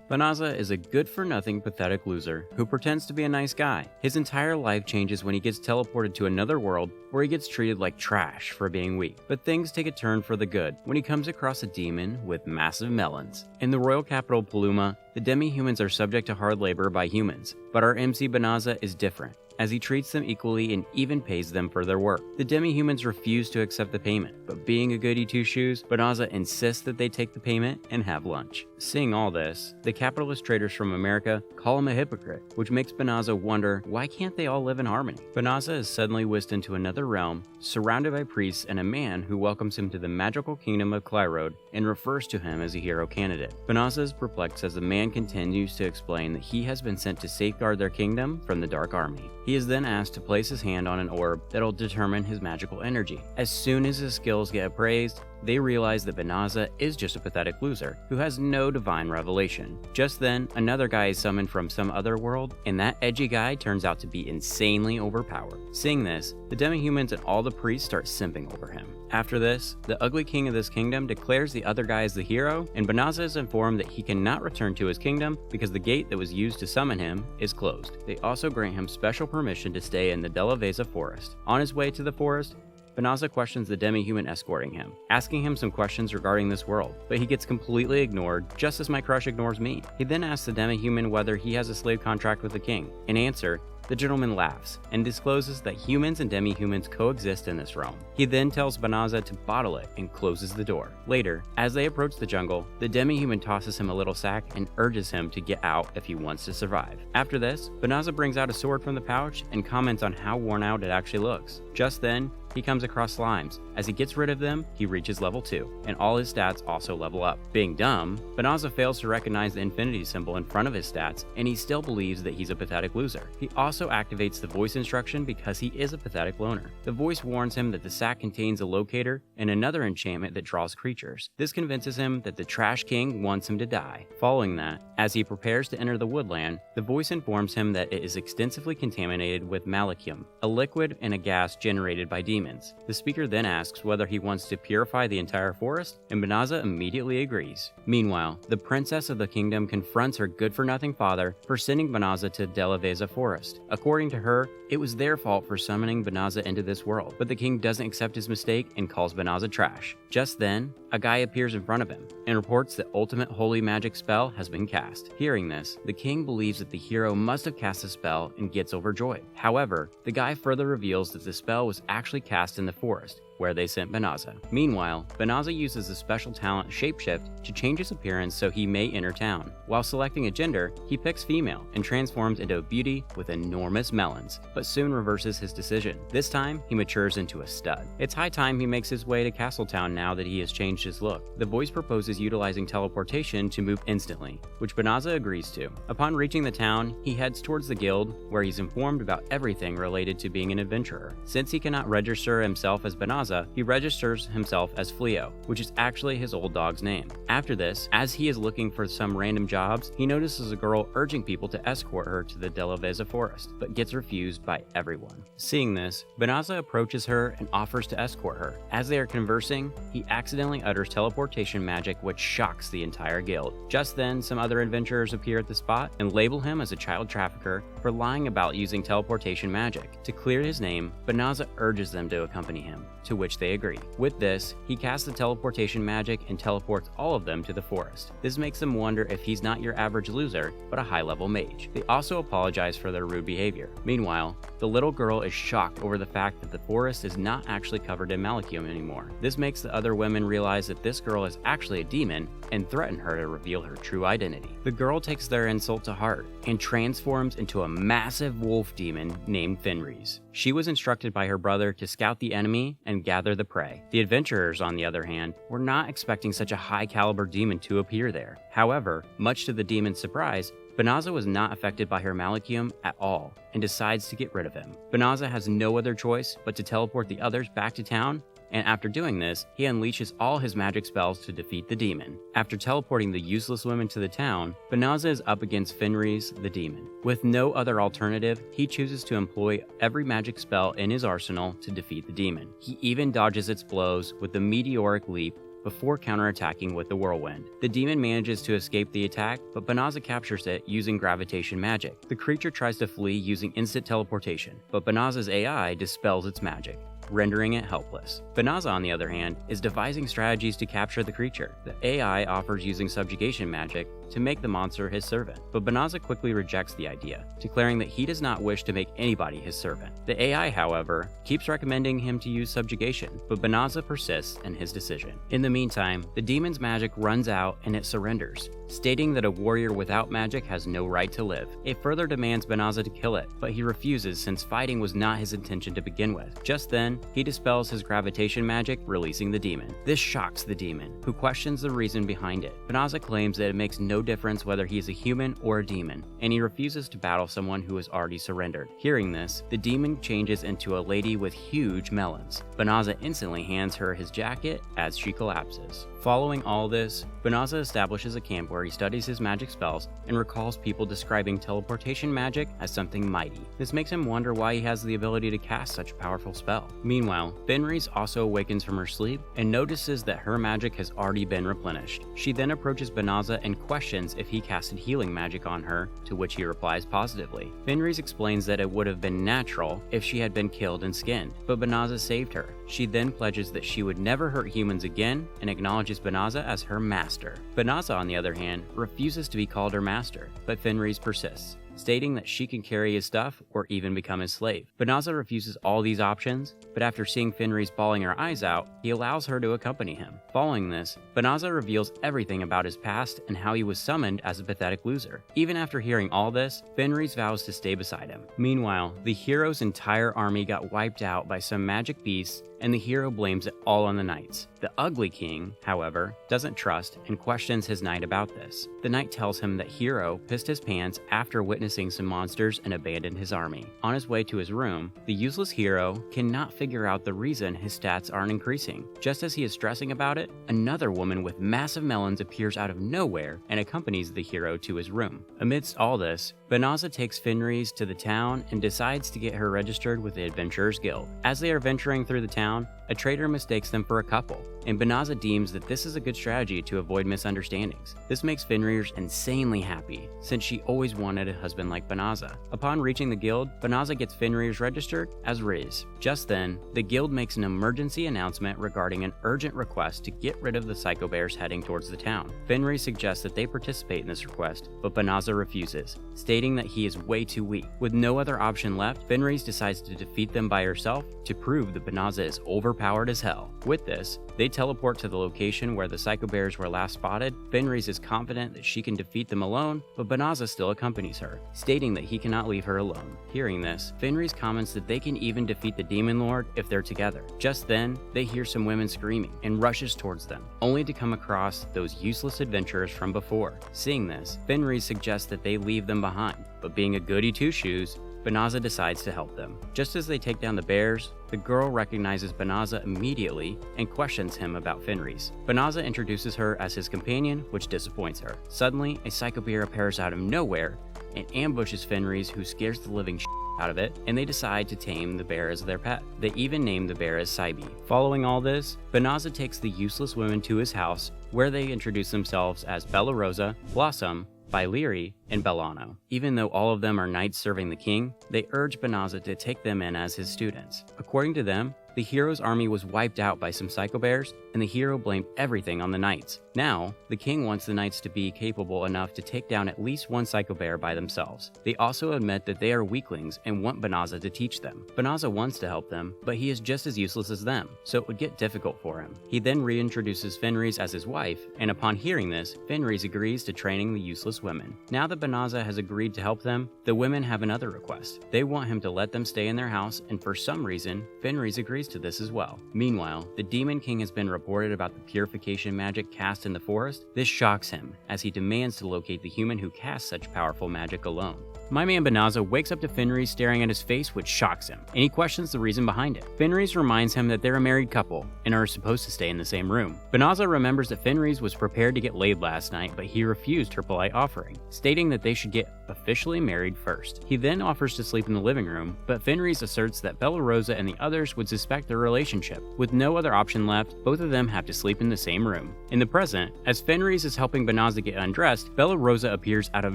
Banaza is a good-for-nothing pathetic loser who pretends to be a nice guy. His entire life changes when he gets teleported to another world where he gets treated like trash for being weak. But things take a turn for the good when he comes across a demon with massive melons. In the royal capital Paluma, the demi-humans are subject to hard labor by humans, but our MC Banaza is different, as he treats them equally and even pays them for their work. The demi-humans refuse to accept the payment, but being a goody two-shoes, Banaza insists that they take the payment and have lunch. Seeing all this, the capitalist traders from America call him a hypocrite, which makes Banaza wonder why can't they all live in harmony. Banaza is suddenly whisked into another realm, surrounded by priests and a man who welcomes him to the magical kingdom of Clyrode and refers to him as a hero candidate. Banaza is perplexed as the man continues to explain that he has been sent to safeguard their kingdom from the Dark Army. He is then asked to place his hand on an orb that'll determine his magical energy. As soon as his skills get appraised, they realize that Banaza is just a pathetic loser who has no divine revelation. Just then, another guy is summoned from some other world, and that edgy guy turns out to be insanely overpowered. Seeing this, the demi-humans and all the priests start simping over him. After this, the ugly king of this kingdom declares the other guy as the hero, and Banaza is informed that he cannot return to his kingdom because the gate that was used to summon him is closed. They also grant him special permission to stay in the Delaveza forest. On his way to the forest, Banaza questions the demi-human escorting him, asking him some questions regarding this world, but he gets completely ignored, just as my crush ignores me. He then asks the demi-human whether he has a slave contract with the king. In answer, the gentleman laughs and discloses that humans and demi-humans coexist in this realm. He then tells Banaza to bottle it and closes the door. Later, as they approach the jungle, the demi-human tosses him a little sack and urges him to get out if he wants to survive. After this, Banaza brings out a sword from the pouch and comments on how worn out it actually looks. Just then, he comes across slimes. As he gets rid of them, he reaches level 2, and all his stats also level up. Being dumb, Banaza fails to recognize the infinity symbol in front of his stats, and he still believes that he's a pathetic loser. He also activates the voice instruction because he is a pathetic loner. The voice warns him that the sack contains a locator and another enchantment that draws creatures. This convinces him that the Trash King wants him to die. Following that, as he prepares to enter the woodland, the voice informs him that it is extensively contaminated with malachium, a liquid and a gas generated by demons. The speaker then asks whether he wants to purify the entire forest, and Banaza immediately agrees. Meanwhile, the princess of the kingdom confronts her good-for-nothing father for sending Banaza to Delaveza forest. According to her, it was their fault for summoning Banaza into this world, but the king doesn't accept his mistake and calls Banaza trash. Just then, a guy appears in front of him and reports that ultimate holy magic spell has been cast. Hearing this, the king believes that the hero must have cast the spell and gets overjoyed. However, the guy further reveals that the spell was actually cast in the forest, where they sent Banaza. Meanwhile, Banaza uses the special talent Shapeshift to change his appearance so he may enter town. While selecting a gender, he picks female and transforms into a beauty with enormous melons, but soon reverses his decision. This time, he matures into a stud. It's high time he makes his way to Castletown now that he has changed his look. The voice proposes utilizing teleportation to move instantly, which Banaza agrees to. Upon reaching the town, he heads towards the guild, where he's informed about everything related to being an adventurer. Since he cannot register himself as Banaza, he registers himself as Fleo, which is actually his old dog's name. After this, as he is looking for some random jobs, he notices a girl urging people to escort her to the Delaveza forest, but gets refused by everyone. Seeing this, Banaza approaches her and offers to escort her. As they are conversing, he accidentally utters teleportation magic, which shocks the entire guild. Just then, some other adventurers appear at the spot and label him as a child trafficker for lying about using teleportation magic. To clear his name, Banaza urges them to accompany him, to which they agree. With this, he casts the teleportation magic and teleports all of them to the forest. This makes them wonder if he's not your average loser, but a high-level mage. They also apologize for their rude behavior. Meanwhile, the little girl is shocked over the fact that the forest is not actually covered in malachium anymore. This makes the other women realize that this girl is actually a demon and threaten her to reveal her true identity. The girl takes their insult to heart and transforms into a massive wolf demon named Fenris. She was instructed by her brother to scout the enemy and gather the prey. The adventurers, on the other hand, were not expecting such a high-caliber demon to appear there. However, much to the demon's surprise, Banaza was not affected by her malachium at all and decides to get rid of him. Banaza has no other choice but to teleport the others back to town, and after doing this, he unleashes all his magic spells to defeat the demon. After teleporting the useless women to the town, Banaza is up against Fenris the demon. With no other alternative, he chooses to employ every magic spell in his arsenal to defeat the demon. He even dodges its blows with the meteoric leap before counterattacking with the whirlwind. The demon manages to escape the attack, but Banaza captures it using gravitation magic. The creature tries to flee using instant teleportation, but Banaza's AI dispels its magic, rendering it helpless. Banaza, on the other hand, is devising strategies to capture the creature. The AI offers using subjugation magic to make the monster his servant, but Banaza quickly rejects the idea, declaring that he does not wish to make anybody his servant. The AI, however, keeps recommending him to use subjugation, but Banaza persists in his decision. In the meantime, the demon's magic runs out and it surrenders, stating that a warrior without magic has no right to live. It further demands Banaza to kill it, but he refuses since fighting was not his intention to begin with. Just then, he dispels his gravitation magic, releasing the demon. This shocks the demon, who questions the reason behind it. Banaza claims that it makes no difference whether he is a human or a demon, and he refuses to battle someone who has already surrendered. Hearing this, the demon changes into a lady with huge melons. Banaza instantly hands her his jacket as she collapses. Following all this, Banaza establishes a camp where he studies his magic spells and recalls people describing teleportation magic as something mighty. This makes him wonder why he has the ability to cast such a powerful spell. Meanwhile, Fenris also awakens from her sleep and notices that her magic has already been replenished. She then approaches Banaza and questions if he casted healing magic on her, to which he replies positively. Fenris explains that it would have been natural if she had been killed and skinned, but Banaza saved her. She then pledges that she would never hurt humans again and acknowledges Banaza as her master. Banaza, on the other hand, refuses to be called her master, but Fenris persists, stating that she can carry his stuff or even become his slave. Banaza refuses all these options, but after seeing Fenris bawling her eyes out, he allows her to accompany him. Following this, Banaza reveals everything about his past and how he was summoned as a pathetic loser. Even after hearing all this, Fenris vows to stay beside him. Meanwhile, the hero's entire army got wiped out by some magic beasts, and the hero blames it all on the knights. The ugly king, however, doesn't trust and questions his knight about this. The knight tells him that Hero pissed his pants after witnessing some monsters and abandoned his army. On his way to his room, the useless hero cannot figure out the reason his stats aren't increasing. Just as he is stressing about it, another woman with massive melons appears out of nowhere and accompanies the hero to his room. Amidst all this, Banaza takes Fenris to the town and decides to get her registered with the Adventurers Guild. As they are venturing through the town, a trader mistakes them for a couple, and Banaza deems that this is a good strategy to avoid misunderstandings. This makes Fenris insanely happy, since she always wanted a husband like Banaza. Upon reaching the guild, Banaza gets Fenris registered as Riz. Just then, the guild makes an emergency announcement regarding an urgent request to get rid of the Psycho Bears heading towards the town. Fenris suggests that they participate in this request, but Banaza refuses, stating that he is way too weak. With no other option left, Fenris decides to defeat them by herself to prove that Banaza is overpowered as hell. With this, they teleport to the location where the Psycho Bears were last spotted. Fenris is confident that she can defeat them alone, but Banaza still accompanies her, stating that he cannot leave her alone. Hearing this, Fenris comments that they can even defeat the Demon Lord if they're together. Just then, they hear some women screaming and rushes towards them, only to come across those useless adventurers from before. Seeing this, Fenris suggests that they leave them behind, but being a goody two-shoes, Banaza decides to help them. Just as they take down the bears, the girl recognizes Banaza immediately and questions him about Fenris. Banaza introduces her as his companion, which disappoints her. Suddenly, a Psycho Bear appears out of nowhere and ambushes Fenris, who scares the living out of it, and they decide to tame the bear as their pet. They even name the bear as Saibi. Following all this, Banaza takes the useless women to his house, where they introduce themselves as Bella Rosa, Blossom, Bailiri, and Bellano. Even though all of them are knights serving the king, they urge Banaza to take them in as his students. According to them, the hero's army was wiped out by some Psycho Bears, and the hero blamed everything on the knights. Now, the king wants the knights to be capable enough to take down at least one Psycho Bear by themselves. They also admit that they are weaklings and want Banaza to teach them. Banaza wants to help them, but he is just as useless as them, so it would get difficult for him. He then reintroduces Fenris as his wife, and upon hearing this, Fenris agrees to training the useless women. Now that Banaza has agreed to help them, the women have another request. They want him to let them stay in their house, and for some reason, Fenris agrees to this as well. Meanwhile, the Demon King has been reported about the purification magic cast in the forest. This shocks him, as he demands to locate the human who cast such powerful magic alone. My man Banaza wakes up to Fenris staring at his face, which shocks him, and he questions the reason behind it. Fenris reminds him that they're a married couple and are supposed to stay in the same room. Banaza remembers that Fenris was prepared to get laid last night, but he refused her polite offering, stating that they should get officially married first. He then offers to sleep in the living room, but Fenris asserts that Bella Rosa and the others would suspect their relationship. With no other option left, both of them have to sleep in the same room. In the present, as Fenris is helping Banaza get undressed, Bella Rosa appears out of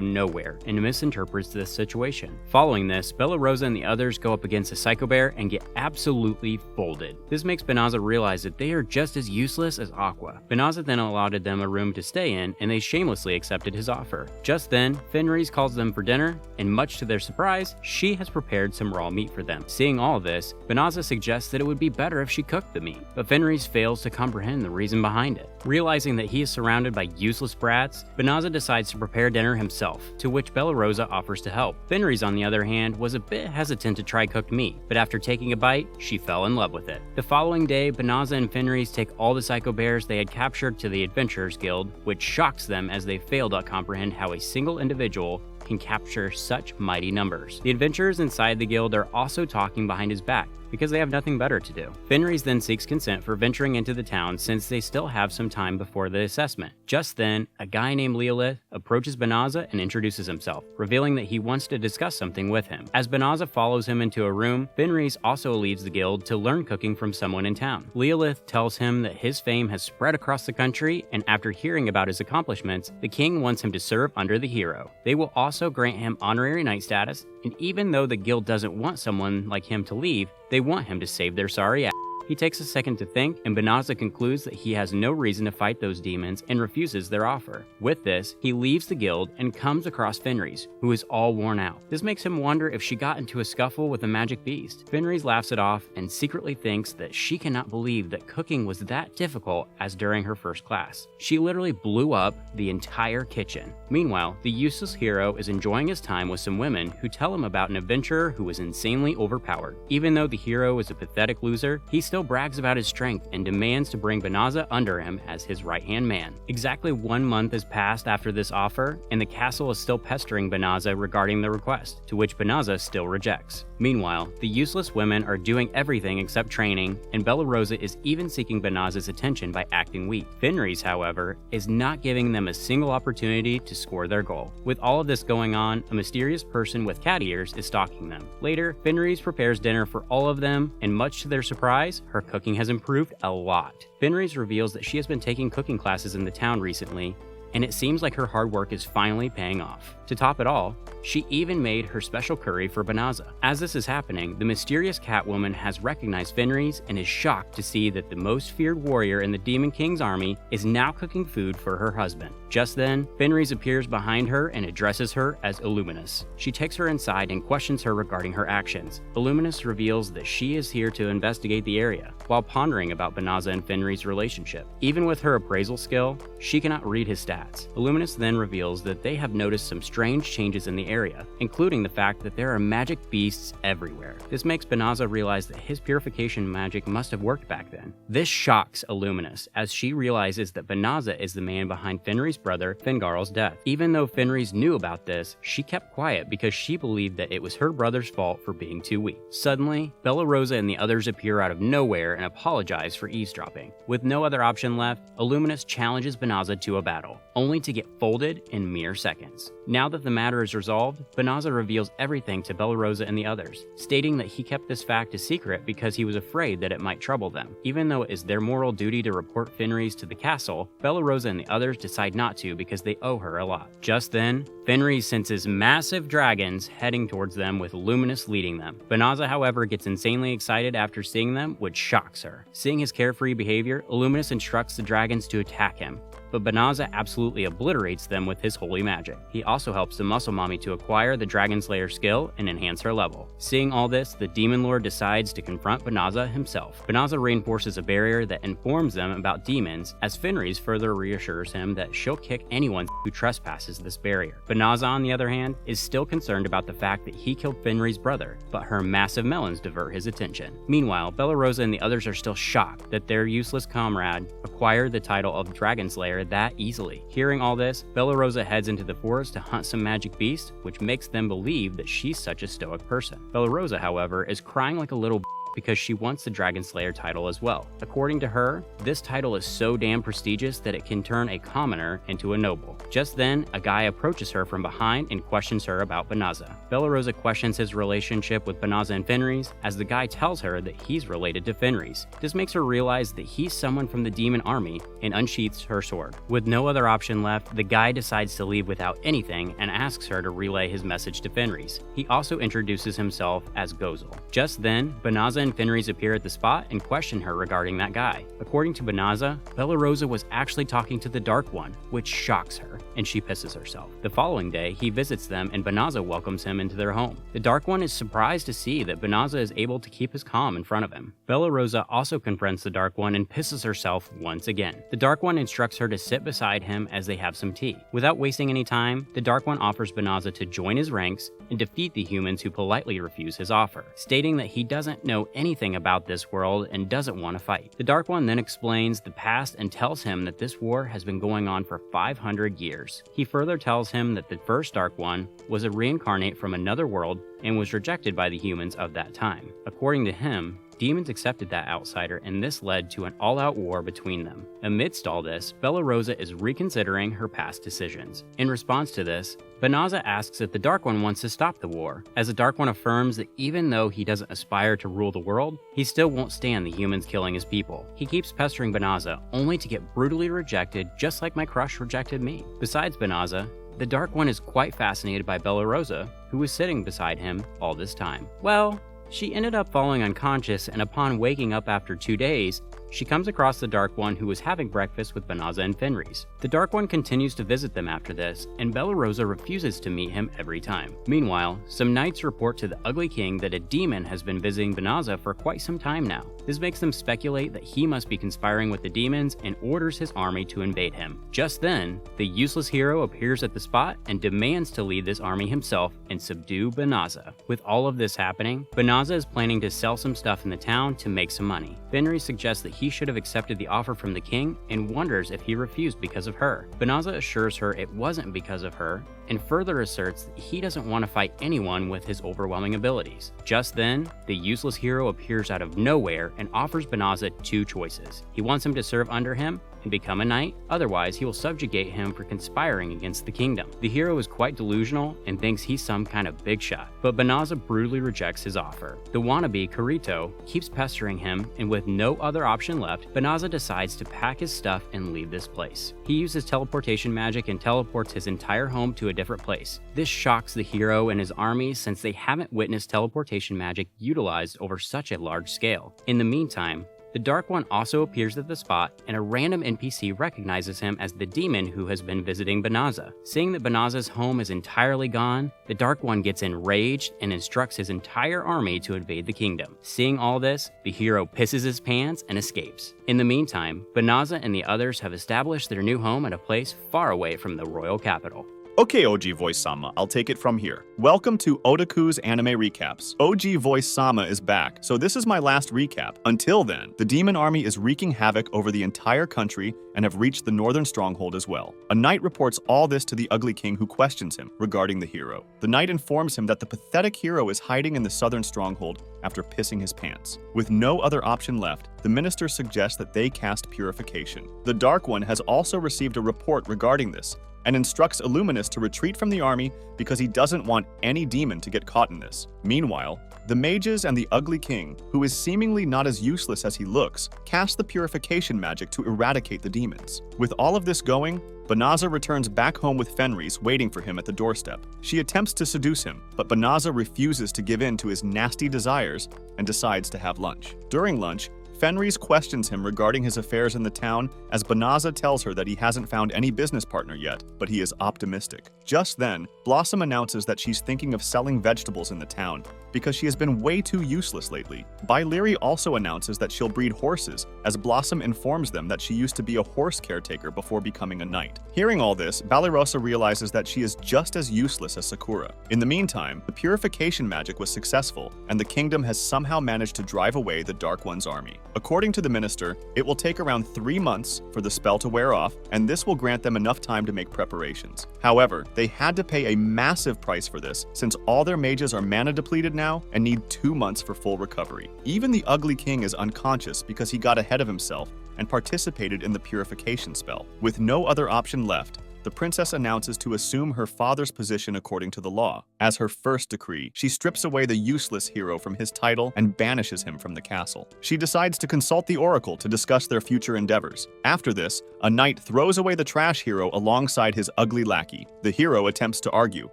nowhere and misinterprets this situation. Following this, Bella Rosa and the others go up against a Psycho Bear and get absolutely folded. This makes Banaza realize that they are just as useless as Aqua. Banaza then allotted them a room to stay in, and they shamelessly accepted his offer. Just then, Fenris calls them for dinner, and much to their surprise, she has prepared some raw meat for them. Seeing all this, Banaza suggests that it would be better if she cooked the meat, but Fenris fails to comprehend the reason behind it. Realizing that he is surrounded by useless brats, Banaza decides to prepare dinner himself, to which Bella Rosa offers to help. Fenris, on the other hand, was a bit hesitant to try cooked meat, but after taking a bite, she fell in love with it. The following day, Banaza and Fenris take all the Psycho Bears they had captured to the Adventurers Guild, which shocks them as they fail to comprehend how a single individual can capture such mighty numbers. The adventurers inside the guild are also talking behind his back, because they have nothing better to do. Fenris then seeks consent for venturing into the town since they still have some time before the assessment. Just then, a guy named Leolith approaches Banaza and introduces himself, revealing that he wants to discuss something with him. As Banaza follows him into a room, Fenris also leaves the guild to learn cooking from someone in town. Leolith tells him that his fame has spread across the country, and after hearing about his accomplishments, the king wants him to serve under the hero. They will also grant him honorary knight status, and even though the guild doesn't want someone like him to leave, they want him to save their sorry ass. He takes a second to think, and Banaza concludes that he has no reason to fight those demons and refuses their offer. With this, he leaves the guild and comes across Fenris, who is all worn out. This makes him wonder if she got into a scuffle with a magic beast. Fenris laughs it off and secretly thinks that she cannot believe that cooking was that difficult as during her first class. She literally blew up the entire kitchen. Meanwhile, the useless hero is enjoying his time with some women who tell him about an adventurer who is insanely overpowered. Even though the hero is a pathetic loser, he still brags about his strength and demands to bring Banaza under him as his right-hand man. Exactly 1 month has passed after this offer, and the castle is still pestering Banaza regarding the request, to which Banaza still rejects. Meanwhile, the useless women are doing everything except training, and Bella Rosa is even seeking Banaza's attention by acting weak. Fenris, however, is not giving them a single opportunity to score their goal. With all of this going on, a mysterious person with cat ears is stalking them. Later, Fenris prepares dinner for all of them, and much to their surprise, her cooking has improved a lot. Fenris reveals that she has been taking cooking classes in the town recently, and it seems like her hard work is finally paying off. To top it all, she even made her special curry for Banaza. As this is happening, the mysterious Catwoman has recognized Fenris and is shocked to see that the most feared warrior in the Demon King's army is now cooking food for her husband. Just then, Fenris appears behind her and addresses her as Illuminous. She takes her inside and questions her regarding her actions. Illuminous reveals that she is here to investigate the area, while pondering about Banaza and Fenris' relationship. Even with her appraisal skill, she cannot read his stats. Illuminous then reveals that they have noticed some strange changes in the area, including the fact that there are magic beasts everywhere. This makes Banaza realize that his purification magic must have worked back then. This shocks Illuminous, as she realizes that Banaza is the man behind Fenris' brother Fingarl's death. Even though Fenris knew about this, she kept quiet because she believed that it was her brother's fault for being too weak. Suddenly, Bella Rosa and the others appear out of nowhere and apologize for eavesdropping. With no other option left, Illuminous challenges Banaza to a battle, only to get folded in mere seconds. Now that the matter is resolved, Banaza reveals everything to Bella Rosa and the others, stating that he kept this fact a secret because he was afraid that it might trouble them. Even though it is their moral duty to report Fenris to the castle, Bella Rosa and the others decide not to because they owe her a lot. Just then, Fenris senses massive dragons heading towards them with Luminous leading them. Banaza, however, gets insanely excited after seeing them, which shocks her. Seeing his carefree behavior, Luminous instructs the dragons to attack him, but Banaza absolutely obliterates them with his holy magic. He also helps the Muscle Mommy to acquire the Dragon Slayer skill and enhance her level. Seeing all this, the Demon Lord decides to confront Banaza himself. Banaza reinforces a barrier that informs them about demons, as Fenris further reassures him that she'll kick anyone who trespasses this barrier. Banaza, on the other hand, is still concerned about the fact that he killed Fenris' brother, but her massive melons divert his attention. Meanwhile, Bella Rosa and the others are still shocked that their useless comrade acquired the title of Dragon Slayer her that easily. Hearing all this, Bella Rosa heads into the forest to hunt some magic beasts, which makes them believe that she's such a stoic person. Bella Rosa, however, is crying like a little because she wants the Dragon Slayer title as well. According to her, this title is so damn prestigious that it can turn a commoner into a noble. Just then, a guy approaches her from behind and questions her about Banaza. Bella Rosa questions his relationship with Banaza and Fenris, as the guy tells her that he's related to Fenris. This makes her realize that he's someone from the demon army and unsheaths her sword. With no other option left, the guy decides to leave without anything and asks her to relay his message to Fenris. He also introduces himself as Gozel. Just then, Banaza and Fenris appear at the spot and question her regarding that guy. According to Banaza, Bella Rosa was actually talking to the Dark One, which shocks her, and she pisses herself. The following day, he visits them and Banaza welcomes him into their home. The Dark One is surprised to see that Banaza is able to keep his calm in front of him. Bella Rosa also confronts the Dark One and pisses herself once again. The Dark One instructs her to sit beside him as they have some tea. Without wasting any time, the Dark One offers Banaza to join his ranks and defeat the humans who politely refuse his offer, stating that he doesn't know anything about this world and doesn't want to fight. The Dark One then explains the past and tells him that this war has been going on for 500 years. He further tells him that the first Dark One was a reincarnate from another world and was rejected by the humans of that time. According to him, demons accepted that outsider, and this led to an all-out war between them. Amidst all this, Bella Rosa is reconsidering her past decisions. In response to this, Banaza asks if the Dark One wants to stop the war, as the Dark One affirms that even though he doesn't aspire to rule the world, he still won't stand the humans killing his people. He keeps pestering Banaza, only to get brutally rejected, just like my crush rejected me. Besides Banaza, the Dark One is quite fascinated by Bella Rosa, who was sitting beside him all this time. Well, she ended up falling unconscious, and upon waking up after 2 days, she comes across the Dark One, who was having breakfast with Banaza and Fenris. The Dark One continues to visit them after this, and Bella Rosa refuses to meet him every time. Meanwhile, some knights report to the Ugly King that a demon has been visiting Banaza for quite some time now. This makes them speculate that he must be conspiring with the demons and orders his army to invade him. Just then, the useless hero appears at the spot and demands to lead this army himself and subdue Banaza. With all of this happening, Banaza is planning to sell some stuff in the town to make some money. Fenris suggests that he should have accepted the offer from the king and wonders if he refused because of her. Banaza assures her it wasn't because of her and further asserts that he doesn't want to fight anyone with his overwhelming abilities. Just then, the useless hero appears out of nowhere and offers Banaza 2 choices. He wants him to serve under him and become a knight, otherwise he will subjugate him for conspiring against the kingdom. The hero is quite delusional and thinks he's some kind of big shot, but Banaza brutally rejects his offer. The wannabe, Kirito, keeps pestering him, and with no other option left, Banaza decides to pack his stuff and leave this place. He uses teleportation magic and teleports his entire home to a different place. This shocks the hero and his army, since they haven't witnessed teleportation magic utilized over such a large scale. In the meantime, the Dark One also appears at the spot, and a random NPC recognizes him as the demon who has been visiting Banaza. Seeing that Banaza's home is entirely gone, the Dark One gets enraged and instructs his entire army to invade the kingdom. Seeing all this, the hero pisses his pants and escapes. In the meantime, Banaza and the others have established their new home at a place far away from the royal capital. Okay, OG Voice Sama, I'll take it from here. Welcome to Otaku's Anime Recaps. OG Voice Sama is back, so this is my last recap. Until then, the demon army is wreaking havoc over the entire country and have reached the northern stronghold as well. A knight reports all this to the Ugly King, who questions him regarding the hero. The knight informs him that the pathetic hero is hiding in the southern stronghold after pissing his pants. With no other option left, the minister suggests that they cast purification. The Dark One has also received a report regarding this, and instructs Illuminus to retreat from the army because he doesn't want any demon to get caught in this. Meanwhile, the mages and the Ugly King, who is seemingly not as useless as he looks, cast the purification magic to eradicate the demons. With all of this going, Banaza returns back home with Fenris waiting for him at the doorstep. She attempts to seduce him, but Banaza refuses to give in to his nasty desires and decides to have lunch. During lunch, Fenris questions him regarding his affairs in the town, as Banaza tells her that he hasn't found any business partner yet, but he is optimistic. Just then, Blossom announces that she's thinking of selling vegetables in the town because she has been way too useless lately. Bailiri also announces that she'll breed horses, as Blossom informs them that she used to be a horse caretaker before becoming a knight. Hearing all this, Balirosa realizes that she is just as useless as Sakura. In the meantime, the purification magic was successful, and the kingdom has somehow managed to drive away the Dark One's army. According to the minister, it will take around 3 months for the spell to wear off, and this will grant them enough time to make preparations. However, they had to pay a massive price for this, since all their mages are mana depleted now and need 2 months for full recovery. Even the ugly king is unconscious because he got ahead of himself and participated in the purification spell. With no other option left, the princess announces to assume her father's position according to the law. As her first decree, she strips away the useless hero from his title and banishes him from the castle. She decides to consult the oracle to discuss their future endeavors. After this, a knight throws away the trash hero alongside his ugly lackey. The hero attempts to argue,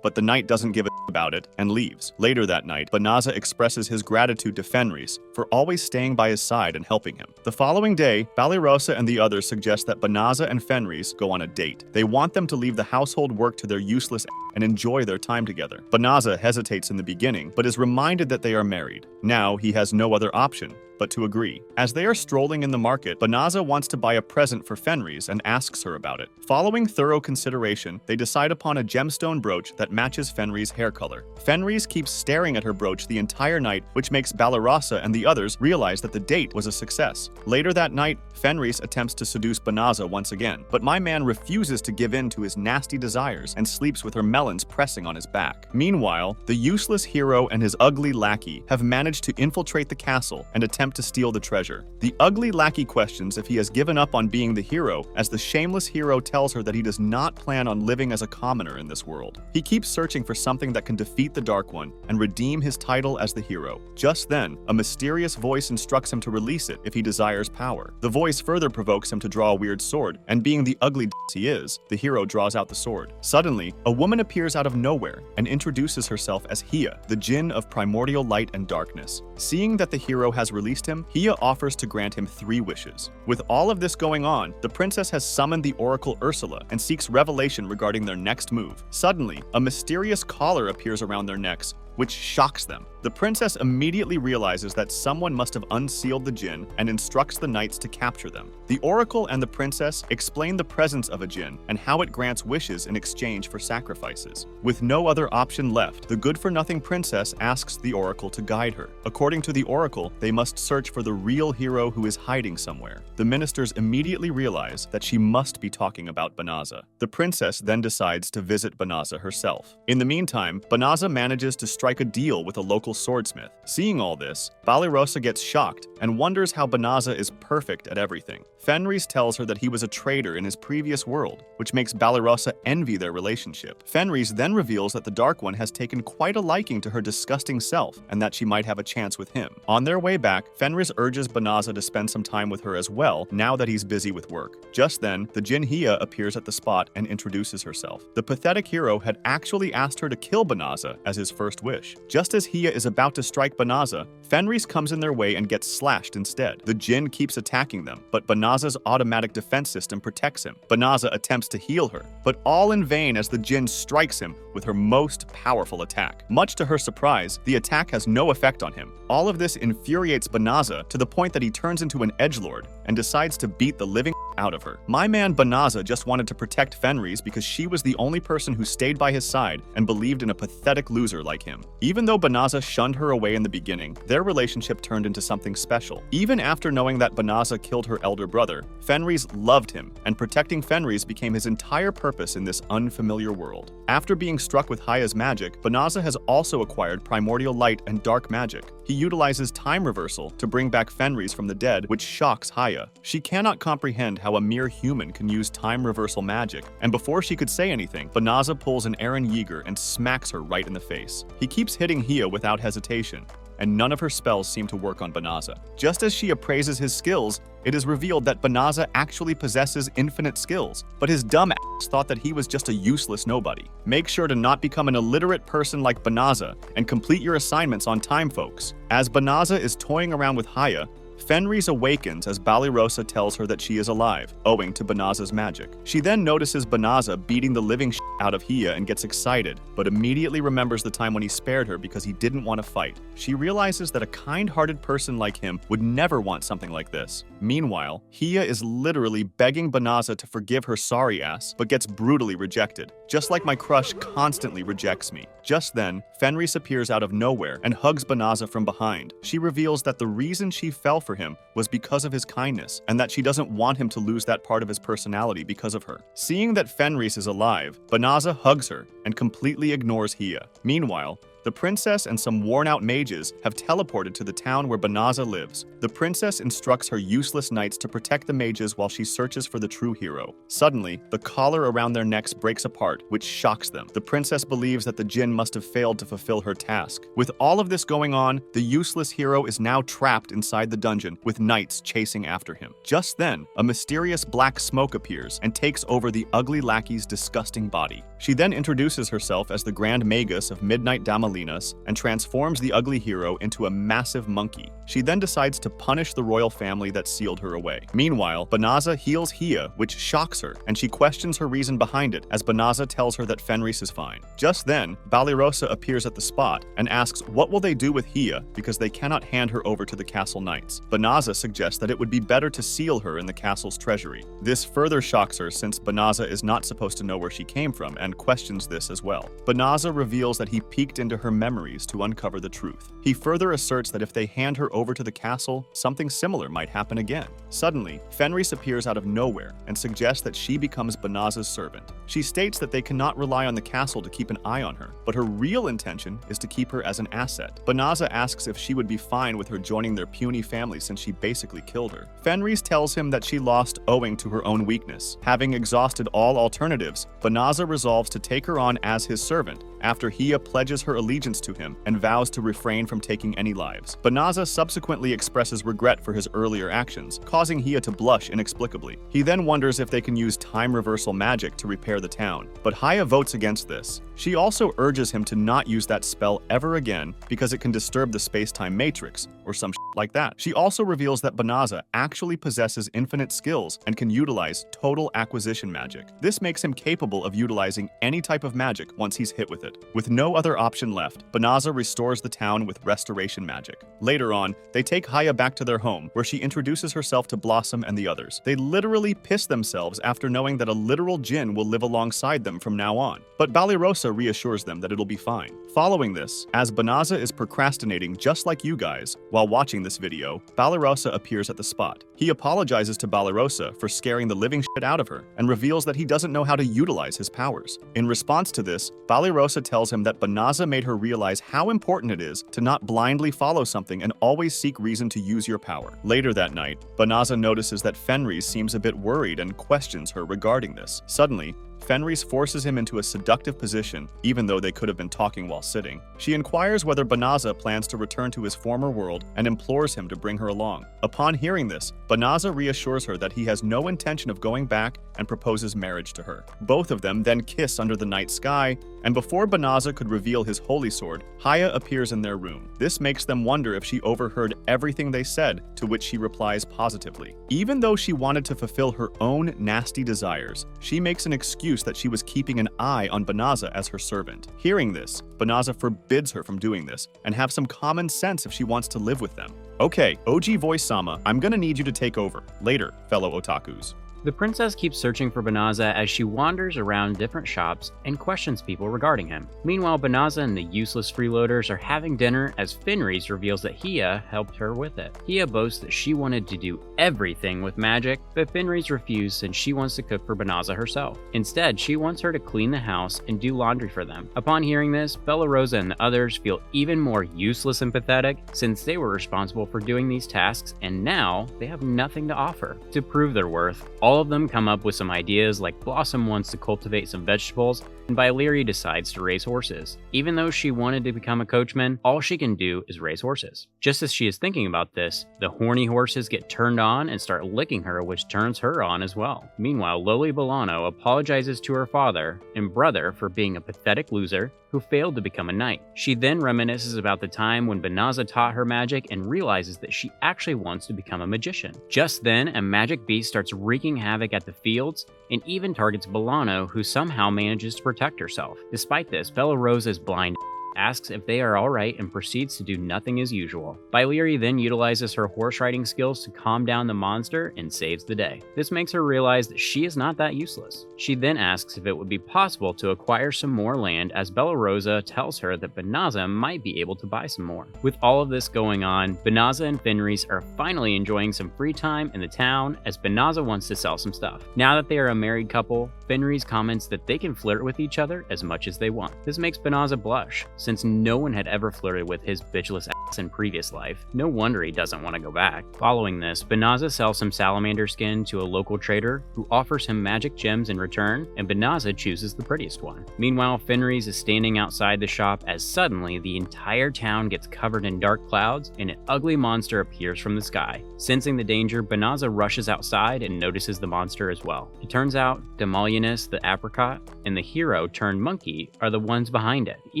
but the knight doesn't give a about it and leaves. Later that night, Banaza expresses his gratitude to Fenris for always staying by his side and helping him. The following day, Balirosa and the others suggest that Banaza and Fenris go on a date. They want them to leave the household work to their useless and enjoy their time together. Banaza hesitates in the beginning, but is reminded that they are married. Now he has no other option but to agree. As they are strolling in the market, Banaza wants to buy a present for Fenris and asks her about it. Following thorough consideration, they decide upon a gemstone brooch that matches Fenris' hair color. Fenris keeps staring at her brooch the entire night, which makes Balirosa and the others realize that the date was a success. Later that night, Fenris attempts to seduce Banaza once again, but my man refuses to give in to his nasty desires and sleeps with her melons pressing on his back. Meanwhile, the useless hero and his ugly lackey have managed to infiltrate the castle and attempt to steal the treasure. The ugly lackey questions if he has given up on being the hero, as the shameless hero tells her that he does not plan on living as a commoner in this world. He keeps searching for something that can defeat the Dark One and redeem his title as the hero. Just then, a mysterious voice instructs him to release it if he desires power. The voice further provokes him to draw a weird sword, and being the ugly he is, the hero draws out the sword. Suddenly, a woman appears out of nowhere and introduces herself as Hia, the djinn of primordial light and darkness. Seeing that the hero has released him, Hia offers to grant him 3 wishes. With all of this going on, the princess has summoned the oracle Ursula and seeks revelation regarding their next move. Suddenly, a mysterious collar appears around their necks, which shocks them. The princess immediately realizes that someone must have unsealed the djinn and instructs the knights to capture them. The oracle and the princess explain the presence of a djinn and how it grants wishes in exchange for sacrifices. With no other option left, the good-for-nothing princess asks the oracle to guide her. According to the oracle, they must search for the real hero who is hiding somewhere. The ministers immediately realize that she must be talking about Banaza. The princess then decides to visit Banaza herself. In the meantime, Banaza manages to strike a deal with a local swordsmith. Seeing all this, Balirosa gets shocked and wonders how Banaza is perfect at everything. Fenris tells her that he was a traitor in his previous world, which makes Balirosa envy their relationship. Fenris then reveals that the Dark One has taken quite a liking to her disgusting self and that she might have a chance with him. On their way back, Fenris urges Banaza to spend some time with her as well, now that he's busy with work. Just then, the djinn Hia appears at the spot and introduces herself. The pathetic hero had actually asked her to kill Banaza as his first wish. Just as Hia is about to strike Banaza, Fenris comes in their way and gets slashed instead. The djinn keeps attacking them, but Banaza's automatic defense system protects him. Banaza attempts to heal her, but all in vain as the djinn strikes him with her most powerful attack. Much to her surprise, the attack has no effect on him. All of this infuriates Banaza to the point that he turns into an edgelord and decides to beat the living out of her. My man Banaza just wanted to protect Fenris because she was the only person who stayed by his side and believed in a pathetic loser like him. Even though Banaza shunned her away in the beginning, their relationship turned into something special. Even after knowing that Banaza killed her elder brother, Fenris loved him, and protecting Fenris became his entire purpose in this unfamiliar world. After being struck with Hia's magic, Banaza has also acquired primordial light and dark magic. He utilizes time reversal to bring back Fenris from the dead, which shocks Hia. She cannot comprehend how a mere human can use time reversal magic, and before she could say anything, Banaza pulls an Eren Yeager and smacks her right in the face. He keeps hitting Hia without hesitation, and none of her spells seem to work on Banaza. Just as she appraises his skills, it is revealed that Banaza actually possesses infinite skills, but his dumb ass thought that he was just a useless nobody. Make sure to not become an illiterate person like Banaza and complete your assignments on time, folks. As Banaza is toying around with Hia, Fenris awakens as Balirosa tells her that she is alive, owing to Banaza's magic. She then notices Banaza beating the living shit out of Hia and gets excited, but immediately remembers the time when he spared her because he didn't want to fight. She realizes that a kind-hearted person like him would never want something like this. Meanwhile, Hia is literally begging Banaza to forgive her sorry ass, but gets brutally rejected. Just like my crush constantly rejects me. Just then, Fenris appears out of nowhere and hugs Banaza from behind. She reveals that the reason she fell for him was because of his kindness, and that she doesn't want him to lose that part of his personality because of her. Seeing that Fenris is alive, Banaza hugs her and completely ignores Hia. Meanwhile, the princess and some worn-out mages have teleported to the town where Banaza lives. The princess instructs her useless knights to protect the mages while she searches for the true hero. Suddenly, the collar around their necks breaks apart, which shocks them. The princess believes that the djinn must have failed to fulfill her task. With all of this going on, the useless hero is now trapped inside the dungeon with knights chasing after him. Just then, a mysterious black smoke appears and takes over the ugly lackey's disgusting body. She then introduces herself as the Grand Magus of Midnight Damalinas and transforms the ugly hero into a massive monkey. She then decides to punish the royal family that sealed her away. Meanwhile, Banaza heals Hia, which shocks her, and she questions her reason behind it as Banaza tells her that Fenris is fine. Just then, Balirosa appears at the spot and asks what will they do with Hia because they cannot hand her over to the castle knights. Banaza suggests that it would be better to seal her in the castle's treasury. This further shocks her since Banaza is not supposed to know where she came from and questions this as well. Banaza reveals that he peeked into her memories to uncover the truth. He further asserts that if they hand her over to the castle, something similar might happen again. Suddenly, Fenris appears out of nowhere and suggests that she becomes Banaza's servant. She states that they cannot rely on the castle to keep an eye on her, but her real intention is to keep her as an asset. Banaza asks if she would be fine with her joining their puny family since she basically killed her. Fenris tells him that she lost owing to her own weakness. Having exhausted all alternatives, Banaza resolves to take her on as his servant after Hia pledges her allegiance to him and vows to refrain from taking any lives. Banaza subsequently expresses regret for his earlier actions, causing Hia to blush inexplicably. He then wonders if they can use time reversal magic to repair the town, but Hia votes against this. She also urges him to not use that spell ever again because it can disturb the space-time matrix, or some shit like that. She also reveals that Banaza actually possesses infinite skills and can utilize total acquisition magic. This makes him capable of utilizing any type of magic once he's hit with it. With no other option left, Banaza restores the town with restoration magic. Later on, they take Hia back to their home, where she introduces herself to Blossom and the others. They literally piss themselves after knowing that a literal djinn will live alongside them from now on. But Balirosa reassures them that it'll be fine. Following this, as Banaza is procrastinating just like you guys, while watching this video, Balirosa appears at the spot. He apologizes to Balirosa for scaring the living shit out of her and reveals that he doesn't know how to utilize his powers. In response to this, Balirosa tells him that Banaza made her realize how important it is to not blindly follow something and always seek reason to use your power. Later that night, Banaza notices that Fenris seems a bit worried and questions her regarding this. Suddenly, Fenris forces him into a seductive position, even though they could have been talking while sitting. She inquires whether Banaza plans to return to his former world and implores him to bring her along. Upon hearing this, Banaza reassures her that he has no intention of going back and proposes marriage to her. Both of them then kiss under the night sky, and before Banaza could reveal his holy sword, Hia appears in their room. This makes them wonder if she overheard everything they said, to which she replies positively. Even though she wanted to fulfill her own nasty desires, she makes an excuse that she was keeping an eye on Banaza as her servant. Hearing this, Banaza forbids her from doing this and have some common sense if she wants to live with them. Okay, OG Voice Sama, I'm gonna need you to take over. Later, fellow otakus. The princess keeps searching for Banaza as she wanders around different shops and questions people regarding him. Meanwhile, Banaza and the useless freeloaders are having dinner as Fenris reveals that Hia helped her with it. Hia boasts that she wanted to do everything with magic, but Fenris refused since she wants to cook for Banaza herself. Instead, she wants her to clean the house and do laundry for them. Upon hearing this, Bella Rosa and the others feel even more useless and pathetic since they were responsible for doing these tasks and now they have nothing to offer. To prove their worth, all of them come up with some ideas, like Blossom wants to cultivate some vegetables, and Valeria decides to raise horses. Even though she wanted to become a coachman, all she can do is raise horses. Just as she is thinking about this, the horny horses get turned on and start licking her, which turns her on as well. Meanwhile, Loli Bolano apologizes to her father and brother for being a pathetic loser who failed to become a knight. She then reminisces about the time when Banaza taught her magic and realizes that she actually wants to become a magician. Just then, a magic beast starts wreaking havoc at the fields and even targets Bolano, who somehow manages to protect herself. Despite this, Bella Rosa is blind asks if they are alright, and proceeds to do nothing as usual. Bailiri then utilizes her horse riding skills to calm down the monster and saves the day. This makes her realize that she is not that useless. She then asks if it would be possible to acquire some more land, as Bella Rosa tells her that Banaza might be able to buy some more. With all of this going on, Banaza and Fenris are finally enjoying some free time in the town, as Banaza wants to sell some stuff. Now that they are a married couple, Fenris comments that they can flirt with each other as much as they want. This makes Banaza blush, since no one had ever flirted with his bitchless ass in previous life. No wonder he doesn't want to go back. Following this, Banaza sells some salamander skin to a local trader who offers him magic gems in return, and Banaza chooses the prettiest one. Meanwhile, Fenris is standing outside the shop as suddenly the entire town gets covered in dark clouds and an ugly monster appears from the sky. Sensing the danger, Banaza rushes outside and notices the monster as well. It turns out Demolianus the apricot and the hero turned monkey are the ones behind it. The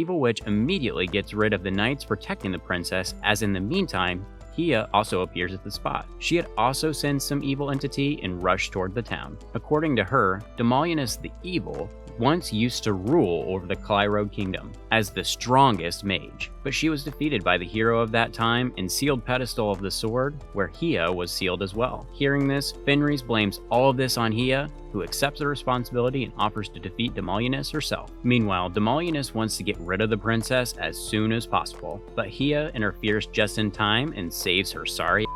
evil witch immediately gets rid of the knights protecting the princess, as in the meantime, Hia also appears at the spot. She had also sensed some evil entity and rushed toward the town. According to her, Demolianus the Evil once used to rule over the Clyrode Kingdom as the strongest mage, but she was defeated by the hero of that time and sealed pedestal of the sword, where Hia was sealed as well. Hearing this, Fenris blames all of this on Hia, who accepts the responsibility and offers to defeat Demolianus herself. Meanwhile, Demolianus wants to get rid of the princess as soon as possible, but Hia interferes just in time and saves her sorry.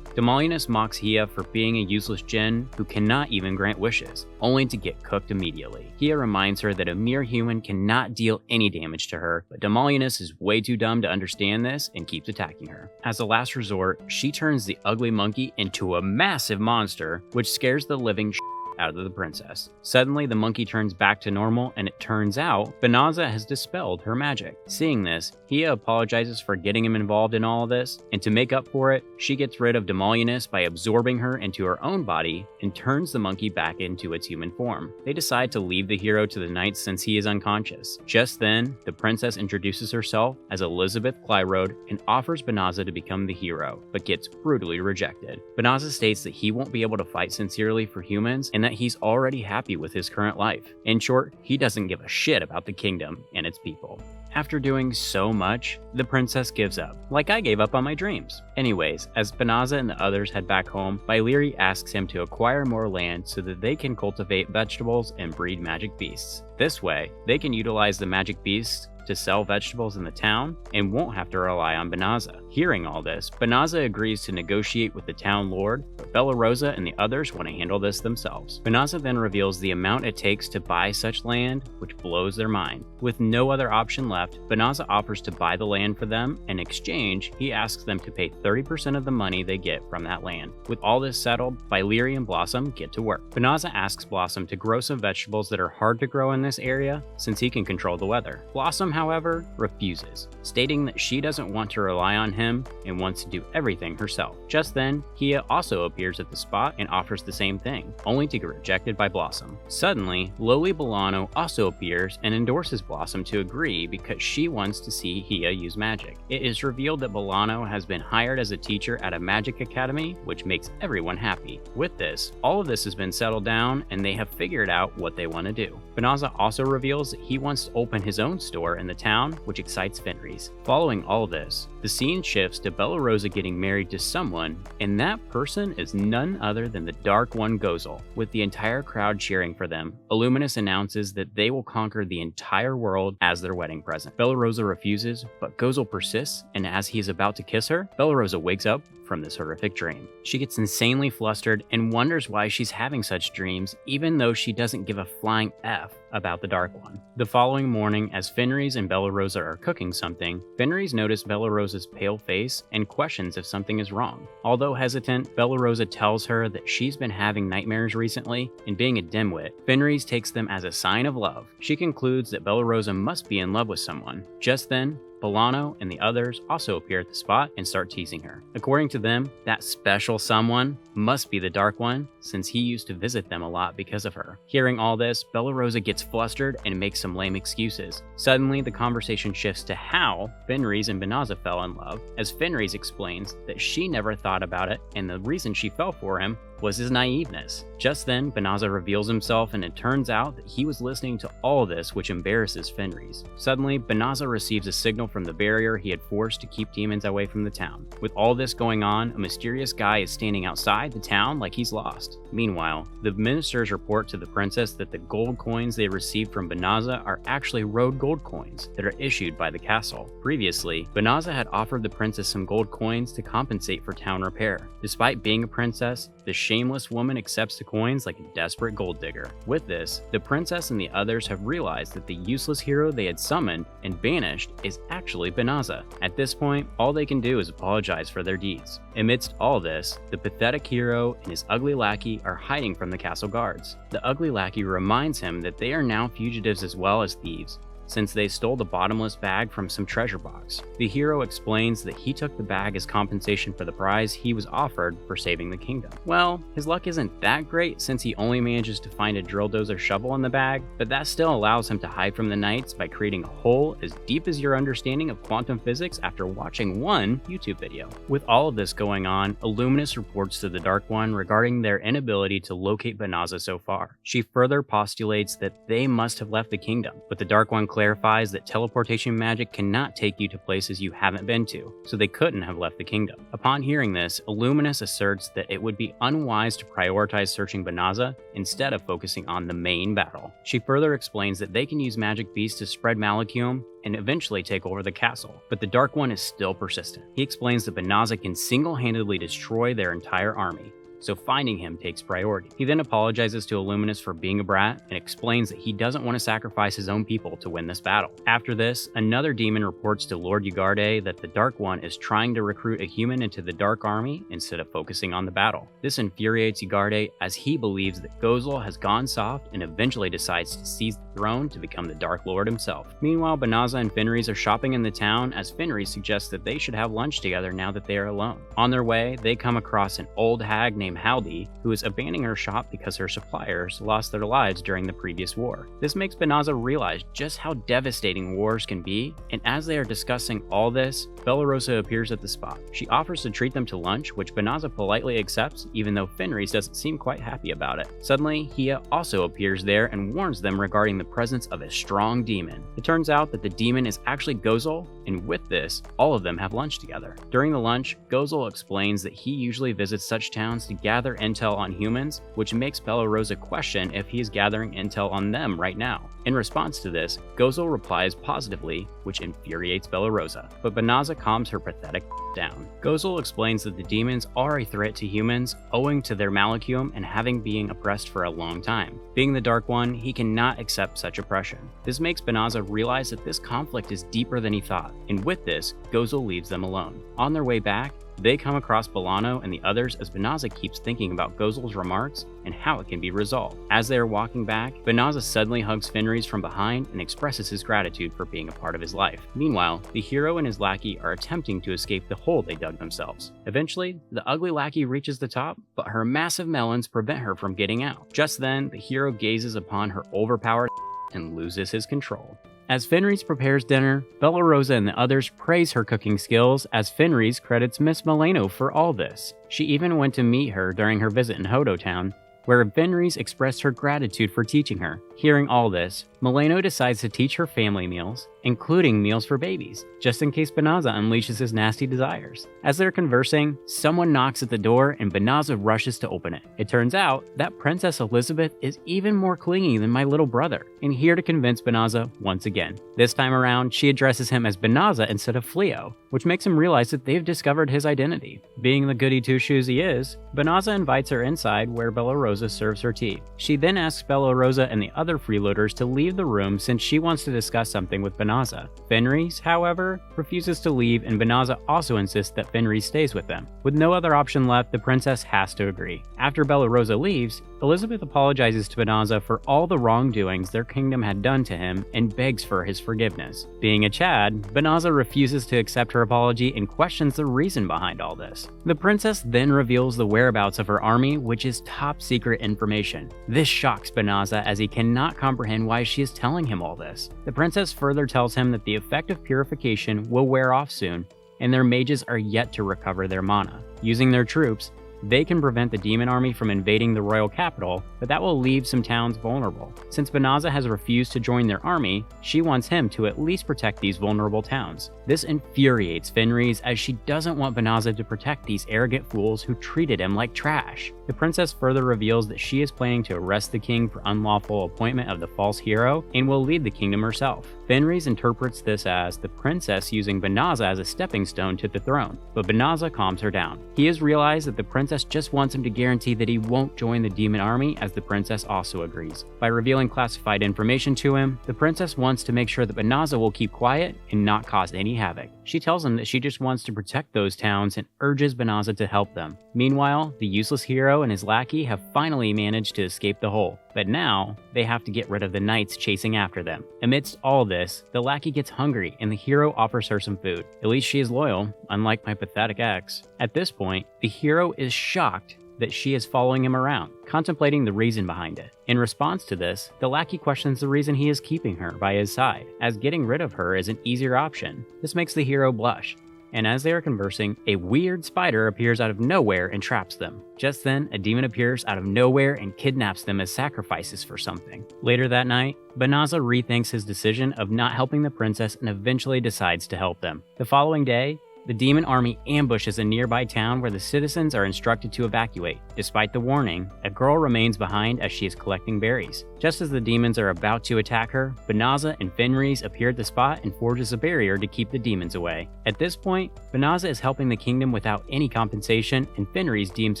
Demolianus mocks Hia for being a useless djinn who cannot even grant wishes, only to get cooked immediately. Hia reminds her that a mere human cannot deal any damage to her, but Demolianus is way too dumb to understand this and keeps attacking her. As a last resort, she turns the ugly monkey into a massive monster, which scares the living out of the princess. Suddenly, the monkey turns back to normal, and it turns out Banaza has dispelled her magic. Seeing this, Hia apologizes for getting him involved in all of this, and to make up for it, she gets rid of Demolianus by absorbing her into her own body and turns the monkey back into its human form. They decide to leave the hero to the knights since he is unconscious. Just then, the princess introduces herself as Elizabeth Clyrode and offers Banaza to become the hero, but gets brutally rejected. Banaza states that he won't be able to fight sincerely for humans and that he's already happy with his current life. In short, he doesn't give a shit about the kingdom and its people. After doing so much, the princess gives up, like I gave up on my dreams. Anyways, as Banaza and the others head back home, Bailiri asks him to acquire more land so that they can cultivate vegetables and breed magic beasts. This way, they can utilize the magic beasts to sell vegetables in the town and won't have to rely on Banaza. Hearing all this, Banaza agrees to negotiate with the town lord, but Bella Rosa and the others want to handle this themselves. Banaza then reveals the amount it takes to buy such land, which blows their mind. With no other option left, Banaza offers to buy the land for them. In exchange, he asks them to pay 30% of the money they get from that land. With all this settled, Bailiri and Blossom get to work. Banaza asks Blossom to grow some vegetables that are hard to grow in this area, since he can control the weather. Blossom, however, refuses, stating that she doesn't want to rely on him and wants to do everything herself. Just then, Hia also appears at the spot and offers the same thing, only to get rejected by Blossom. Suddenly, Loli Bolano also appears and endorses Blossom to agree because she wants to see Hia use magic. It is revealed that Bolano has been hired as a teacher at a magic academy, which makes everyone happy. With this, all of this has been settled down and they have figured out what they want to do. Banaza also reveals that he wants to open his own store in the town, which excites Fenris. Following all this, the scene shifts to Bella Rosa getting married to someone, and that person is none other than the Dark One Gozel. With the entire crowd cheering for them, Illuminus announces that they will conquer the entire world as their wedding present. Bella Rosa refuses, but Gozel persists, and as he is about to kiss her, Bella Rosa wakes up from this horrific dream. She gets insanely flustered and wonders why she's having such dreams, even though she doesn't give a flying F about the Dark One. The following morning, as Fenris and Bella Rosa are cooking something, Fenris notices Bella Rosa's pale face and questions if something is wrong. Although hesitant, Bella Rosa tells her that she's been having nightmares recently, and being a dimwit, Fenris takes them as a sign of love. She concludes that Bella Rosa must be in love with someone. Just then, Bolano and the others also appear at the spot and start teasing her. According to them, that special someone must be the Dark One, since he used to visit them a lot because of her. Hearing all this, Bella Rosa gets flustered and makes some lame excuses. Suddenly, the conversation shifts to how Fenris and Benaza fell in love, as Fenris explains that she never thought about it, and the reason she fell for him was his naiveness. Just then, Benaza reveals himself, and it turns out that he was listening to all this, which embarrasses Fenris. Suddenly, Benaza receives a signal from the barrier he had forced to keep demons away from the town. With all this going on, a mysterious guy is standing outside the town like he's lost. Meanwhile, the ministers report to the princess that the gold coins they received from Benaza are actually road gold coins that are issued by the castle. Previously, Benaza had offered the princess some gold coins to compensate for town repair. Despite being a princess, the shameless woman accepts the coins like a desperate gold digger. With this, the princess and the others have realized that the useless hero they had summoned and banished is actually Benaza. At this point, all they can do is apologize for their deeds. Amidst all this, the pathetic hero and his ugly lackey are hiding from the castle guards. The ugly lackey reminds him that they are now fugitives as well as thieves, since they stole the bottomless bag from some treasure box. The hero explains that he took the bag as compensation for the prize he was offered for saving the kingdom. Well, his luck isn't that great since he only manages to find a drill dozer shovel in the bag, but that still allows him to hide from the knights by creating a hole as deep as your understanding of quantum physics after watching one YouTube video. With all of this going on, Illuminous reports to the Dark One regarding their inability to locate Benaza so far. She further postulates that they must have left the kingdom, but the Dark One clarifies that teleportation magic cannot take you to places you haven't been to, so they couldn't have left the kingdom. Upon hearing this, Illuminous asserts that it would be unwise to prioritize searching Benaza instead of focusing on the main battle. She further explains that they can use magic beasts to spread Malachium and eventually take over the castle, but the Dark One is still persistent. He explains that Benaza can single-handedly destroy their entire army, so finding him takes priority. He then apologizes to Illuminous for being a brat and explains that he doesn't want to sacrifice his own people to win this battle. After this, another demon reports to Lord Ugarde that the Dark One is trying to recruit a human into the Dark Army instead of focusing on the battle. This infuriates Ugarde as he believes that Gozel has gone soft and eventually decides to seize the throne to become the Dark Lord himself. Meanwhile, Benaza and Fenris are shopping in the town as Fenris suggests that they should have lunch together now that they are alone. On their way, they come across an old hag named Haldy, who is abandoning her shop because her suppliers lost their lives during the previous war. This makes Benaza realize just how devastating wars can be, and as they are discussing all this, Bella Rosa appears at the spot. She offers to treat them to lunch, which Benaza politely accepts, even though Fenris doesn't seem quite happy about it. Suddenly, Hia also appears there and warns them regarding the presence of a strong demon. It turns out that the demon is actually Gozel, and with this, all of them have lunch together. During the lunch, Gozel explains that he usually visits such towns to gather intel on humans, which makes Bella Rosa question if he is gathering intel on them right now. In response to this, Gozel replies positively, which infuriates Bella Rosa, but Benaza calms her pathetic down. Gozel explains that the demons are a threat to humans owing to their Malachium and having been oppressed for a long time. Being the Dark One, he cannot accept such oppression. This makes Benaza realize that this conflict is deeper than he thought, and with this, Gozel leaves them alone. On their way back, they come across Bolano and the others as Benaza keeps thinking about Gozel's remarks and how it can be resolved. As they are walking back, Benaza suddenly hugs Fenris from behind and expresses his gratitude for being a part of his life. Meanwhile, the hero and his lackey are attempting to escape the hole they dug themselves. Eventually, the ugly lackey reaches the top, but her massive melons prevent her from getting out. Just then, the hero gazes upon her overpowered and loses his control. As Fenris prepares dinner, Bella Rosa and the others praise her cooking skills as Fenris credits Miss Milano for all this. She even went to meet her during her visit in Hodo Town, where Fenris expressed her gratitude for teaching her. Hearing all this, Milano decides to teach her family meals, including meals for babies, just in case Benaza unleashes his nasty desires. As they're conversing, someone knocks at the door and Benaza rushes to open it. It turns out that Princess Elizabeth is even more clingy than my little brother, and here to convince Benaza once again. This time around, she addresses him as Benaza instead of Fleo, which makes him realize that they've discovered his identity. Being the goody two-shoes he is, Benaza invites her inside where Bella Rosa serves her tea. She then asks Bella Rosa and the other freeloaders to leave the room since she wants to discuss something with Benaza. Fenris, however, refuses to leave, and Benaza also insists that Fenris stays with them. With no other option left, the princess has to agree. After Bella Rosa leaves, Elizabeth apologizes to Benaza for all the wrongdoings their kingdom had done to him and begs for his forgiveness. Being a Chad, Benaza refuses to accept her apology and questions the reason behind all this. The princess then reveals the whereabouts of her army, which is top secret information. This shocks Benaza as he cannot comprehend why she is telling him all this. The princess further tells him that the effect of purification will wear off soon, and their mages are yet to recover their mana. Using their troops, they can prevent the demon army from invading the royal capital, but that will leave some towns vulnerable. Since Benaza has refused to join their army, she wants him to at least protect these vulnerable towns. This infuriates Fenris as she doesn't want Benaza to protect these arrogant fools who treated him like trash. The princess further reveals that she is planning to arrest the king for unlawful appointment of the false hero and will lead the kingdom herself. Fenris interprets this as the princess using Benaza as a stepping stone to the throne, but Benaza calms her down. He has realized that the princess just wants him to guarantee that he won't join the demon army, as the princess also agrees. By revealing classified information to him, the princess wants to make sure that Benaza will keep quiet and not cause any havoc. She tells him that she just wants to protect those towns and urges Benaza to help them. Meanwhile, the useless hero and his lackey have finally managed to escape the hole, but now they have to get rid of the knights chasing after them. Amidst all this, the lackey gets hungry and the hero offers her some food. At least she is loyal, unlike my pathetic ex. At this point, the hero is shocked that she is following him around, contemplating the reason behind it. In response to this, the lackey questions the reason he is keeping her by his side, as getting rid of her is an easier option. This makes the hero blush, and as they are conversing, a weird spider appears out of nowhere and traps them. Just then, a demon appears out of nowhere and kidnaps them as sacrifices for something. Later that night, Benaza rethinks his decision of not helping the princess and eventually decides to help them. The following day, the demon army ambushes a nearby town where the citizens are instructed to evacuate. Despite the warning, a girl remains behind as she is collecting berries. Just as the demons are about to attack her, Benaza and Fenris appear at the spot and forges a barrier to keep the demons away. At this point, Benaza is helping the kingdom without any compensation, and Fenris deems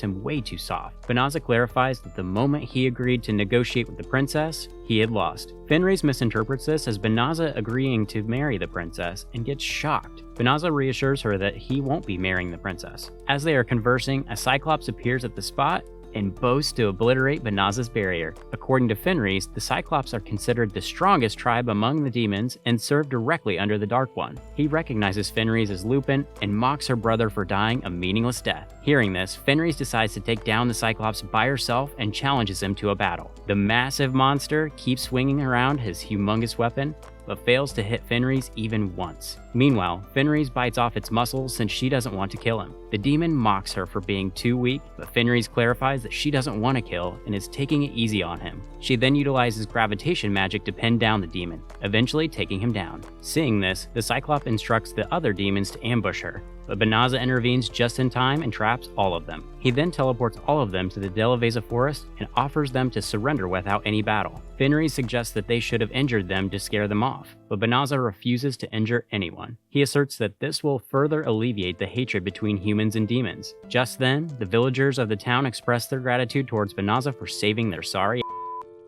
him way too soft. Benaza clarifies that the moment he agreed to negotiate with the princess, he had lost. Fenris misinterprets this as Benaza agreeing to marry the princess and gets shocked. Benaza reassures her that he won't be marrying the princess. As they are conversing, a cyclops appears at the spot and boasts to obliterate Benaza's barrier. According to Fenris, the Cyclops are considered the strongest tribe among the demons and serve directly under the Dark One. He recognizes Fenris as Lupin and mocks her brother for dying a meaningless death. Hearing this, Fenris decides to take down the Cyclops by herself and challenges him to a battle. The massive monster keeps swinging around his humongous weapon, but fails to hit Fenris even once. Meanwhile, Fenris bites off its muscles since she doesn't want to kill him. The demon mocks her for being too weak, but Fenris clarifies that she doesn't want to kill and is taking it easy on him. She then utilizes gravitation magic to pin down the demon, eventually taking him down. Seeing this, the Cyclops instructs the other demons to ambush her, but Benaza intervenes just in time and traps all of them. He then teleports all of them to the Delaveza forest and offers them to surrender without any battle. Fenris suggests that they should have injured them to scare them off, but Benaza refuses to injure anyone. He asserts that this will further alleviate the hatred between humans and demons. Just then, the villagers of the town express their gratitude towards Benaza for saving their sorry.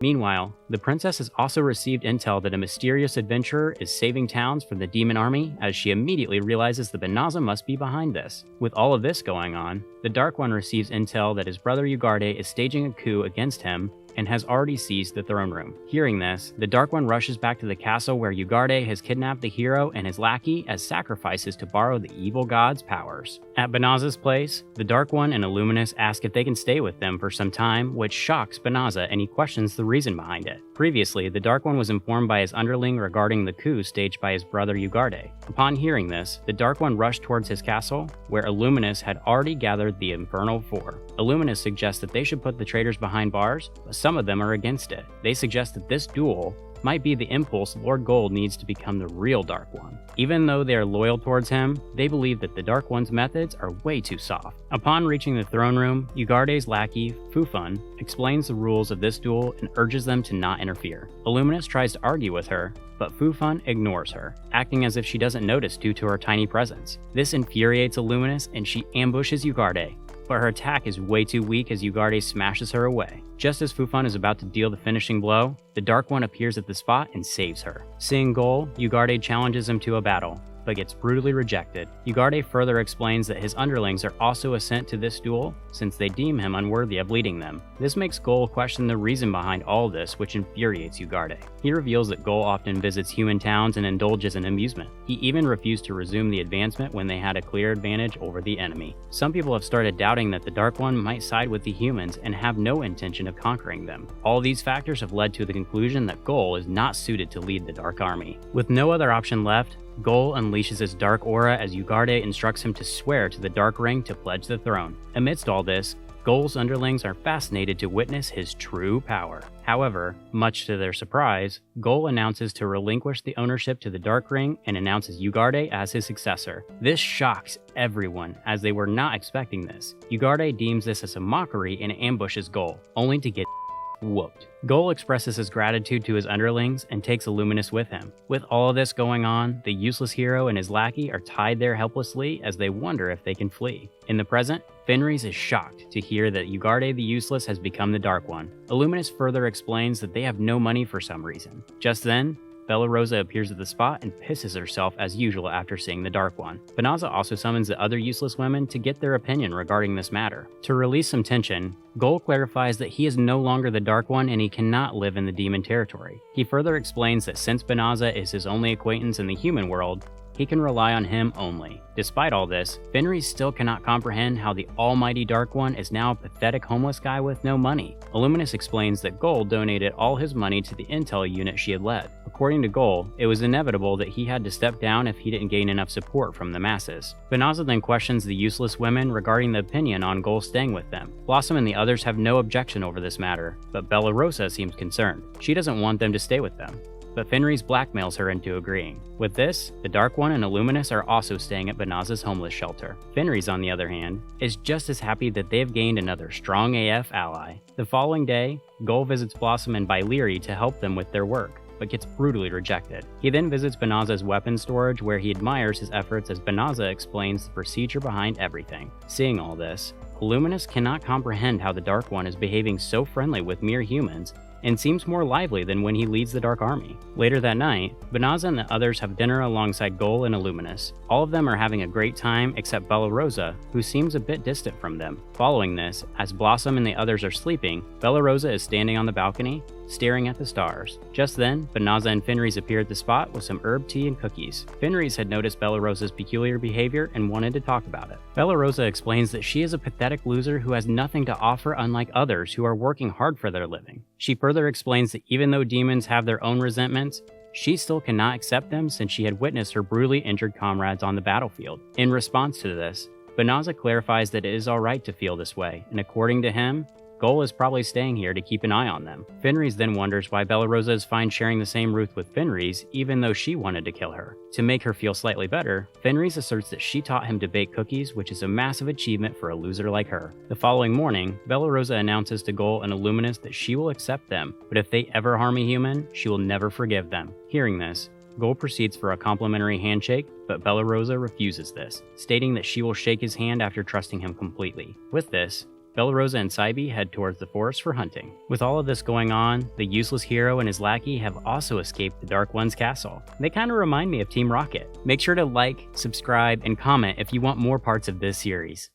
Meanwhile, the princess has also received intel that a mysterious adventurer is saving towns from the demon army, as she immediately realizes that Benaza must be behind this. With all of this going on, the Dark One receives intel that his brother Ugarde is staging a coup against him and has already seized the throne room. Hearing this, the Dark One rushes back to the castle where Ugarde has kidnapped the hero and his lackey as sacrifices to borrow the evil god's powers. At Benaza's place, the Dark One and Illuminus ask if they can stay with them for some time, which shocks Benaza and he questions the reason behind it. Previously, the Dark One was informed by his underling regarding the coup staged by his brother Ugarde. Upon hearing this, the Dark One rushed towards his castle, where Illuminus had already gathered the Infernal Four. Illuminus suggests that they should put the traitors behind bars, but some of them are against it. They suggest that this duel might be the impulse Lord Gold needs to become the real Dark One. Even though they are loyal towards him, they believe that the Dark One's methods are way too soft. Upon reaching the throne room, Ugarde's lackey, Fufun, explains the rules of this duel and urges them to not interfere. Illuminus tries to argue with her, but Fufun ignores her, acting as if she doesn't notice due to her tiny presence. This infuriates Illuminus and she ambushes Ugarde, but her attack is way too weak as Ugarde smashes her away. Just as Fufun is about to deal the finishing blow, the Dark One appears at the spot and saves her. Seeing goal, Ugarde challenges him to a battle, but gets brutally rejected. Ugarte further explains that his underlings are also sent to this duel since they deem him unworthy of leading them. This makes Gol question the reason behind all this, which infuriates Ugarte. He reveals that Gol often visits human towns and indulges in amusement. He even refused to resume the advancement when they had a clear advantage over the enemy. Some people have started doubting that the Dark One might side with the humans and have no intention of conquering them. All these factors have led to the conclusion that Gol is not suited to lead the Dark Army. With no other option left, Gol unleashes his dark aura as Ugarte instructs him to swear to the Dark Ring to pledge the throne. Amidst all this, Gol's underlings are fascinated to witness his true power. However, much to their surprise, Gol announces to relinquish the ownership to the Dark Ring and announces Ugarte as his successor. This shocks everyone, as they were not expecting this. Ugarte deems this as a mockery and ambushes Gol, only to get whooped. Gol expresses his gratitude to his underlings and takes Illuminus with him. With all of this going on, the useless hero and his lackey are tied there helplessly as they wonder if they can flee. In the present, Fenris is shocked to hear that Ugarte the Useless has become the Dark One. Illuminus further explains that they have no money for some reason. Just then, Bella Rosa appears at the spot and pisses herself as usual after seeing the Dark One. Benaza also summons the other useless women to get their opinion regarding this matter. To release some tension, Gol clarifies that he is no longer the Dark One and he cannot live in the demon territory. He further explains that since Benaza is his only acquaintance in the human world, he can rely on him only. Despite all this, Fenris still cannot comprehend how the almighty Dark One is now a pathetic homeless guy with no money. Illuminus explains that Gol donated all his money to the intel unit she had led. According to Gol, it was inevitable that he had to step down if he didn't gain enough support from the masses. Benaza then questions the useless women regarding the opinion on Gol staying with them. Blossom and the others have no objection over this matter, but Bella Rosa seems concerned. She doesn't want them to stay with them, but Fenris blackmails her into agreeing. With this, the Dark One and Illuminus are also staying at Benaza's homeless shelter. Fenris, on the other hand, is just as happy that they have gained another strong AF ally. The following day, Gol visits Blossom and Baileri to help them with their work, but gets brutally rejected. He then visits Benaza's weapons storage where he admires his efforts as Benaza explains the procedure behind everything. Seeing all this, Illuminus cannot comprehend how the Dark One is behaving so friendly with mere humans and seems more lively than when he leads the Dark Army. Later that night, Benaza and the others have dinner alongside Gol and Illuminus. All of them are having a great time except Bella Rosa, who seems a bit distant from them. Following this, as Blossom and the others are sleeping, Bella Rosa is standing on the balcony, staring at the stars. Just then, Benaza and Fenris appear at the spot with some herb tea and cookies. Fenris had noticed Bella Rosa's peculiar behavior and wanted to talk about it. Bella Rosa explains that she is a pathetic loser who has nothing to offer unlike others who are working hard for their living. She further explains that even though demons have their own resentments, she still cannot accept them since she had witnessed her brutally injured comrades on the battlefield. In response to this, Benaza clarifies that it is alright to feel this way, and according to him, Gol is probably staying here to keep an eye on them. Fenris then wonders why Bella Rosa is fine sharing the same roof with Fenris, even though she wanted to kill her. To make her feel slightly better, Fenris asserts that she taught him to bake cookies, which is a massive achievement for a loser like her. The following morning, Bella Rosa announces to Gol and Illuminus that she will accept them, but if they ever harm a human, she will never forgive them. Hearing this, Gol proceeds for a complimentary handshake, but Bella Rosa refuses this, stating that she will shake his hand after trusting him completely. With this, Bella Rosa and Saibi head towards the forest for hunting. With all of this going on, the useless hero and his lackey have also escaped the Dark One's castle. They kind of remind me of Team Rocket. Make sure to like, subscribe, and comment if you want more parts of this series.